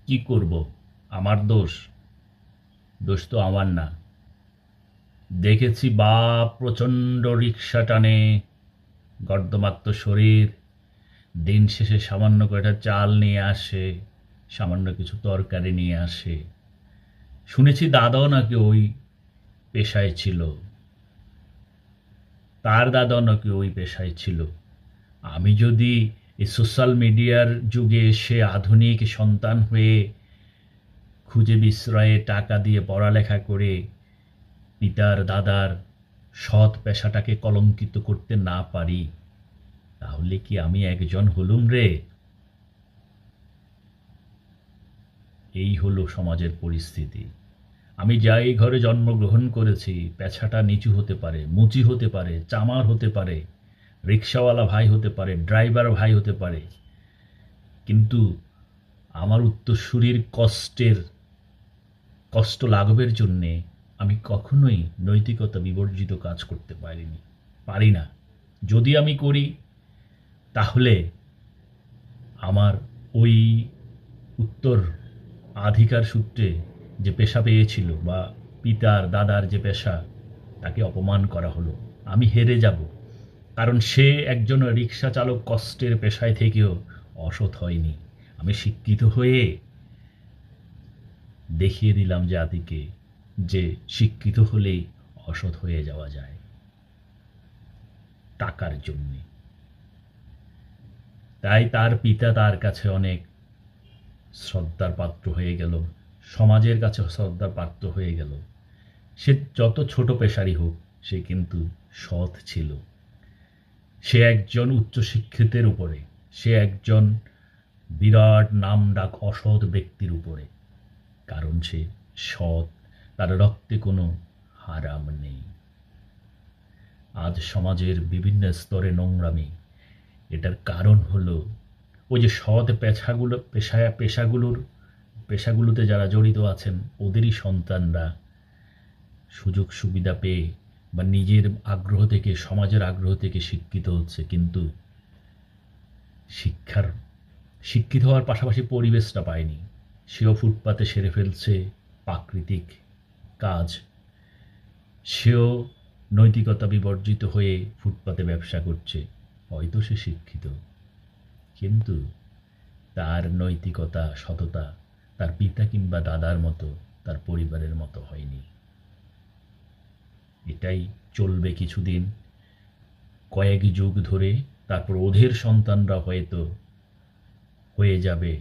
কি করব? আমার দোষ? দোষ তো আমার না। দেখেছি বাপ প্রচণ্ড রিকশা টানে, গর্দমাক্ত শরীর, দিন শেষে সামান্য কয়টা চাল নিয়ে আসে, সামান্য কিছু তরকারি নিয়ে আসে। শুনেছি দাদাও নাকি ওই পেশায় ছিল, তার দাদাও নাকি ওই পেশায় ছিল। আমি যদি এই সোশ্যাল মিডিয়ার যুগে এসে আধুনিক সন্তান হয়ে খুঁজে বিশ্রয়ে টাকা দিয়ে পড়ালেখা করে পিতার দাদার সৎ পেশাটাকে কলঙ্কিত করতে না পারি, তাহলে কি আমি একজন হলুম রে? এই হলো সমাজের পরিস্থিতি। আমি যাই ঘরে জন্মগ্রহণ করেছি, পেছাটা নিচু হতে পারে, মুচি হতে পারে, চামার হতে পারে, রিক্সাওয়ালা ভাই হতে পারে, ড্রাইভার ভাই হতে পারে, কিন্তু আমার উত্তরসূরির কষ্ট লাঘবের জন্যে আমি কখনোই নৈতিকতা বিবর্জিত কাজ করতে পারি না। যদি আমি করি, তাহলে আমার ওই উত্তর আধিকার সূত্রে যে পেশা পেয়েছিল বা পিতার দাদার যে পেশা, তাকে অপমান করা হলো। আমি হেরে যাব, কারণ সে একজন রিক্সা চালক কষ্টের পেশায় থেকেও অসৎ হয়নি। আমি শিক্ষিত হয়ে দেখিয়ে দিলাম জাতিকে যে শিক্ষিত হলেই অসৎ হয়ে যাওয়া যায় টাকার জন্যে। তাই তার পিতা তার কাছে অনেক শ্রদ্ধার পাত্র হয়ে গেল, সমাজের কাছে শ্রদ্ধার পাত্র হয়ে গেল। সে যত ছোট পেশারই হোক, সে কিন্তু সৎ ছিল। সে একজন উচ্চশিক্ষিতের উপরে, সে একজন বিরাট নামডাক অসৎ ব্যক্তির উপরে, কারণ সে সৎ, তার রক্তে কোনো হারাম নেই। আজ সমাজের বিভিন্ন স্তরে নোংরামি, এটার কারণ হলো ওই যে সৎ পেশাগুলোতে যারা জড়িত আছেন, ওদেরই সন্তানরা সুযোগ সুবিধা পেয়ে বা নিজের আগ্রহ থেকে, সমাজের আগ্রহ থেকে শিক্ষিত হচ্ছে, কিন্তু শিক্ষার শিক্ষিত হওয়ার পাশাপাশি পরিবেশটা পায়নি। সেও ফুটপাতে সেরে ফেলছে প্রাকৃতিক কাজ, সেও নৈতিকতা বিবর্জিত হয়ে ফুটপাতে ব্যবসা করছে। হয়তো সে শিক্ষিত, কিন্তু তার নৈতিকতা, সততা তার পিতা কিংবা দাদার মতো, তার পরিবারের মতো হয়নি। এটাই চলবে কিছুদিন, কয়েক যুগ ধরে। তারপর ওদের সন্তানরা হয়তো হয়ে যাবে